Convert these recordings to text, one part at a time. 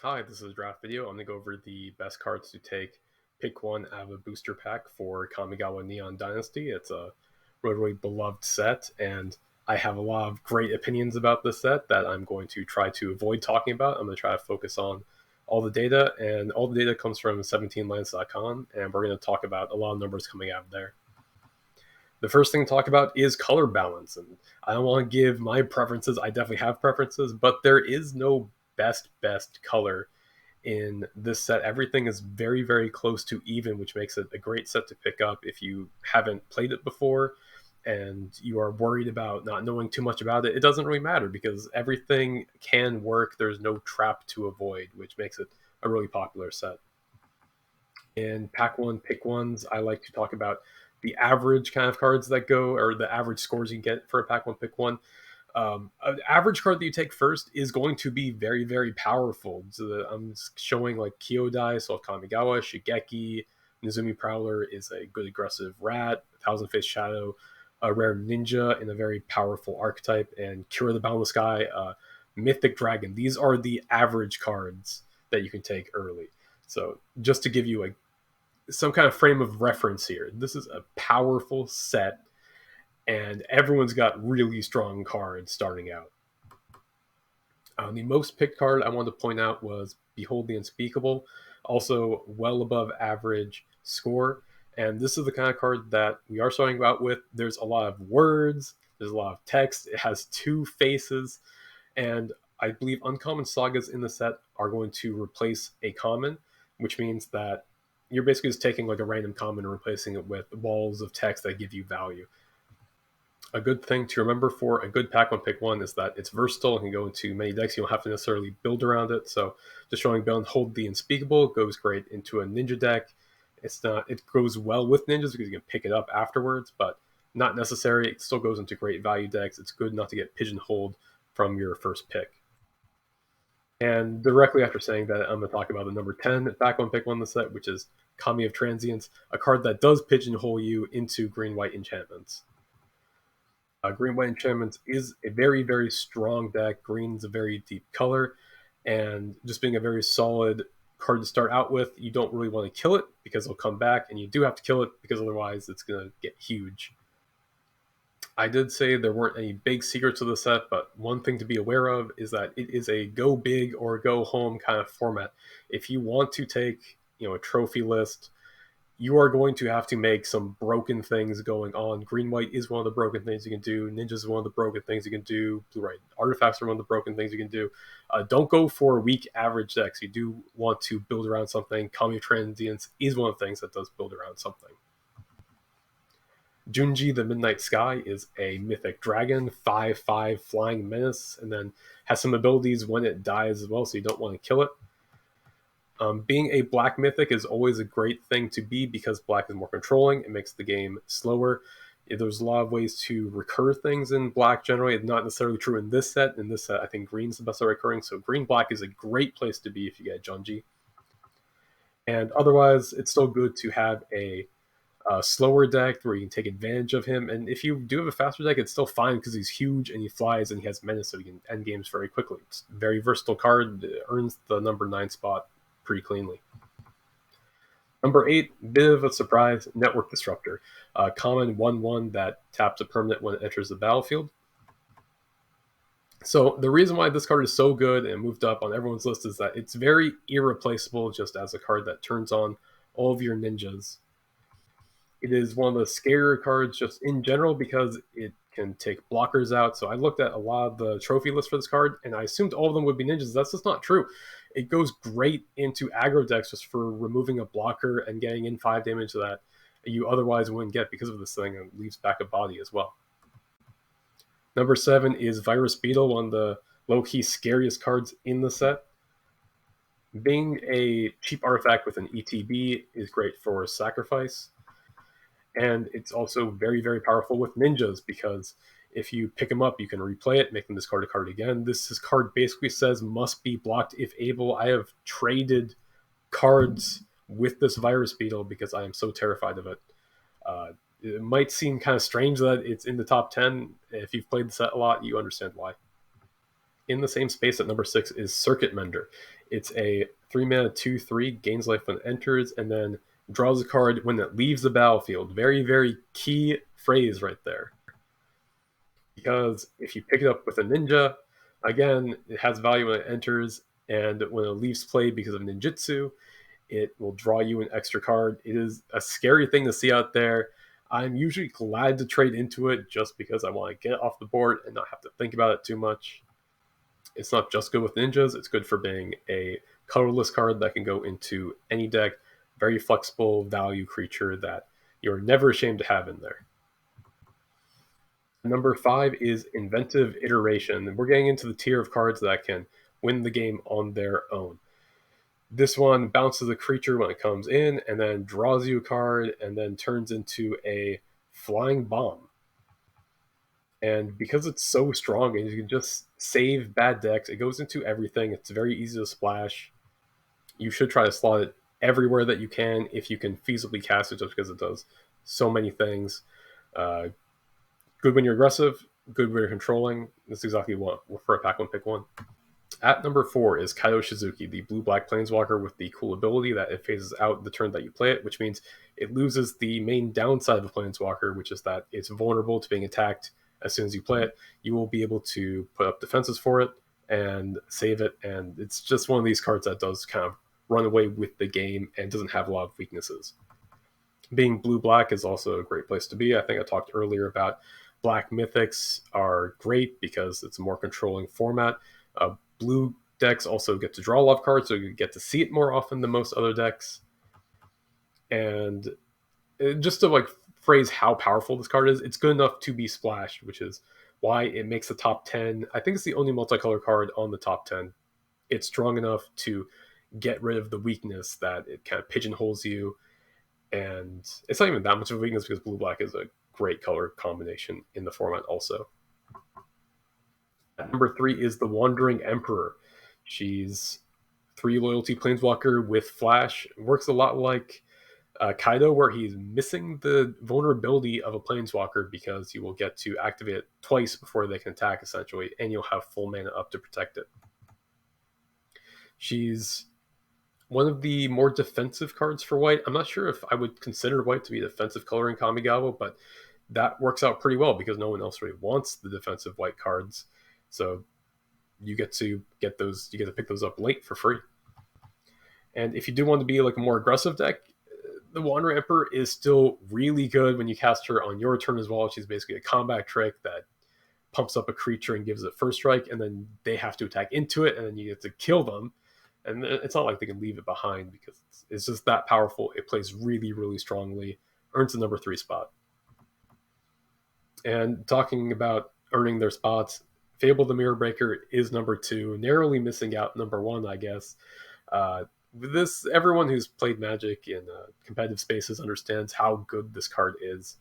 Hi, this is a draft video. I'm going to go over the best cards to take. Pick one out of a booster pack for Kamigawa Neon Dynasty. It's a really beloved set, and I have a lot of great opinions about this set that I'm going to try to avoid talking about. I'm going to try to focus on all the data, and all the data comes from 17lands.com, and we're going to talk about a lot of numbers coming out of there. The first thing to talk about is color balance, and I don't want to give my preferences. I definitely have preferences, but there is no best color in this set. Everything is very close to even, which makes it a great set to pick up if you haven't played it before and you are worried about not knowing too much about it. It doesn't really matter because everything can work. There's no trap to avoid, which makes it a really popular set. In pack one, pick ones, I like to talk about the average kind of cards that go, or the average scores you get for a pack one, pick one. An average card that you take first is going to be very powerful. So I'm showing like Kyodai, so Kamigawa, Shigeki, Nezumi Prowler is a good aggressive rat, Thousand Face Shadow, a rare ninja in a very powerful archetype, and Cure the Boundless Sky, Mythic Dragon. These are the average cards that you can take early. So just to give you some kind of frame of reference here, this is a powerful set and everyone's got really strong cards starting out. The most picked card I wanted to point out was Behold the Unspeakable, also well above average score. And this is the kind of card that we are starting out with. There's a lot of words, there's a lot of text, it has two faces, and I believe uncommon sagas in the set are going to replace a common, which means that you're basically just taking like a random common and replacing it with walls of text that give you value. A good thing to remember for a good pack one pick one is that it's versatile and can go into many decks. You don't have to necessarily build around it. So just showing Hold the Unspeakable goes great into a ninja deck. It goes well with ninjas because you can pick it up afterwards, but not necessary. It still goes into great value decks. It's good not to get pigeonholed from your first pick. And directly after saying that, I'm going to talk about the number 10 back one pick one in the set, which is Kami of Transience, a card that does pigeonhole you into green-white enchantments. Green-white enchantments is a very strong deck. Green's a very deep color, and just being a very solid card to start out with, you don't really want to kill it because it'll come back, and you do have to kill it because otherwise it's going to get huge. I did say there weren't any big secrets to the set, but one thing to be aware of is that it is a go big or go home kind of format. If you want to take, a trophy list, you are going to have to make some broken things going on. Green-white is one of the broken things you can do. Ninjas is one of the broken things you can do. Blue-white artifacts are one of the broken things you can do. Don't go for weak average decks. You do want to build around something. Kami of Transience is one of the things that does build around something. Junji, the Midnight Sky, is a mythic dragon, 5/5 flying menace, and then has some abilities when it dies as well, so you don't want to kill it. Being a black mythic is always a great thing to be because black is more controlling. It makes the game slower. There's a lot of ways to recur things in black generally. It's not necessarily true in this set. In this set, I think green's the best at recurring, so green-black is a great place to be if you get Junji. And otherwise, it's still good to have a slower deck where you can take advantage of him. And if you do have a faster deck, it's still fine because he's huge and he flies and he has menace, so you can end games very quickly. It's a very versatile card. It earns the number 9 spot pretty cleanly. Number 8, bit of a surprise, Network Disruptor. Common 1/1 that taps a permanent when it enters the battlefield. So the reason why this card is so good and moved up on everyone's list is that it's very irreplaceable just as a card that turns on all of your ninjas. It is one of the scarier cards just in general because it can take blockers out. So I looked at a lot of the trophy lists for this card, and I assumed all of them would be ninjas. That's just not true. It goes great into aggro decks just for removing a blocker and getting in 5 damage that you otherwise wouldn't get because of this thing, and leaves back a body as well. Number 7 is Virus Beetle, one of the low-key scariest cards in the set. Being a cheap artifact with an ETB is great for sacrifice. And it's also very powerful with ninjas because if you pick them up, you can replay it, make them discard a card again. This card basically says must be blocked if able. I have traded cards with this Virus Beetle because I am so terrified of it. It might seem kind of strange that it's in the top 10. If you've played the set a lot, you understand why. In the same space at number 6 is Circuit Mender. It's a 3-mana 2/3, gains life when it enters, and then draws a card when it leaves the battlefield. Very, very key phrase right there. Because if you pick it up with a ninja, again, it has value when it enters, and when it leaves play because of ninjutsu, it will draw you an extra card. It is a scary thing to see out there. I'm usually glad to trade into it just because I want to get it off the board and not have to think about it too much. It's not just good with ninjas, it's good for being a colorless card that can go into any deck. Very flexible value creature that you're never ashamed to have in there. Number 5 is Inventive Iteration. We're getting into the tier of cards that can win the game on their own. This one bounces a creature when it comes in, and then draws you a card, and then turns into a flying bomb. And because it's so strong, and you can just save bad decks, it goes into everything. It's very easy to splash. You should try to slot it everywhere that you can if you can feasibly cast it, just because it does so many things. Good when you're aggressive, good when you're controlling. That's exactly what for a pack one, pick one. At number 4 is Kaito Shizuki, the blue-black planeswalker with the cool ability that it phases out the turn that you play it, which means it loses the main downside of a planeswalker, which is that it's vulnerable to being attacked as soon as you play it. You will be able to put up defenses for it and save it, and it's just one of these cards that does kind of run away with the game and doesn't have a lot of weaknesses. Being blue-black is also a great place to be. I think I talked earlier about black mythics are great because it's a more controlling format. Blue decks also get to draw a lot of cards, so you get to see it more often than most other decks. And just to like phrase how powerful this card is, it's good enough to be splashed, which is why it makes the top 10. I think it's the only multicolor card on the top 10. It's strong enough to get rid of the weakness that it kind of pigeonholes you. And it's not even that much of a weakness because blue-black is a great color combination in the format also. Number 3 is the Wandering Emperor. She's 3 loyalty planeswalker with flash. Works a lot like Kaito, where he's missing the vulnerability of a planeswalker because you will get to activate it twice before they can attack, essentially, and you'll have full mana up to protect it. She's one of the more defensive cards for white. I'm not sure if I would consider white to be a defensive color in Kamigawa, but that works out pretty well because no one else really wants the defensive white cards. So you get to get those, you get to pick those up late for free. And if you do want to be like a more aggressive deck, the Wandering Emperor is still really good when you cast her on your turn as well. She's basically a combat trick that pumps up a creature and gives it first strike, and then they have to attack into it, and then you get to kill them. And it's not like they can leave it behind because it's just that powerful. It plays really, really strongly, earns the number 3 spot. And talking about earning their spots, Fable the Mirror Breaker is number 2, narrowly missing out number 1, I guess. This, everyone who's played Magic in competitive spaces understands how good this card is.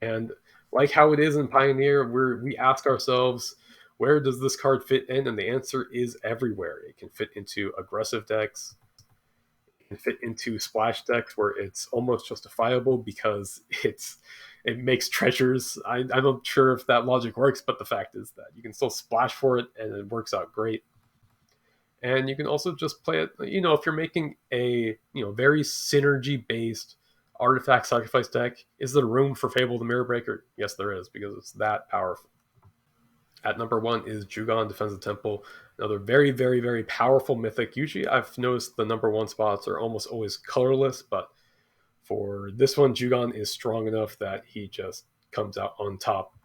And like how it is in Pioneer, we ask ourselves, where does this card fit in? And the answer is everywhere. It can fit into aggressive decks. It can fit into splash decks where it's almost justifiable because it makes treasures. I'm not sure if that logic works, but the fact is that you can still splash for it and it works out great. And you can also just play it, if you're making a very synergy-based artifact sacrifice deck, is there room for Fable the Mirror Breaker? Yes, there is, because it's that powerful. At number 1 is Jugan, Defense of the Temple, another very, very, very powerful mythic. Usually I've noticed the number 1 spots are almost always colorless, but for this one, Jugan is strong enough that he just comes out on top.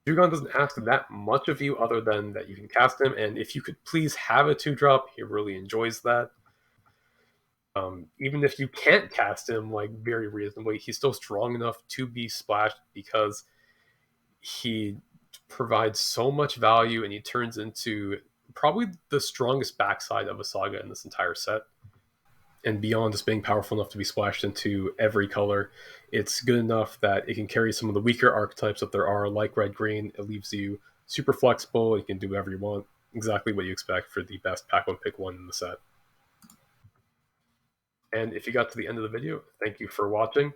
Jugan doesn't ask that much of you other than that you can cast him, and if you could please have a 2-drop, he really enjoys that. Even if you can't cast him like very reasonably, he's still strong enough to be splashed because he provides so much value and he turns into probably the strongest backside of a saga in this entire set. And beyond just being powerful enough to be splashed into every color, it's good enough that it can carry some of the weaker archetypes that there are, like red-green. It leaves you super flexible. You can do whatever you want, exactly what you expect for the best pack one, pick one in the set. And if you got to the end of the video, thank you for watching.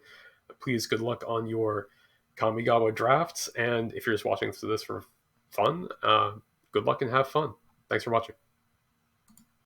Please, good luck on your Kamigawa drafts. And if you're just watching this for fun, good luck and have fun. Thanks for watching.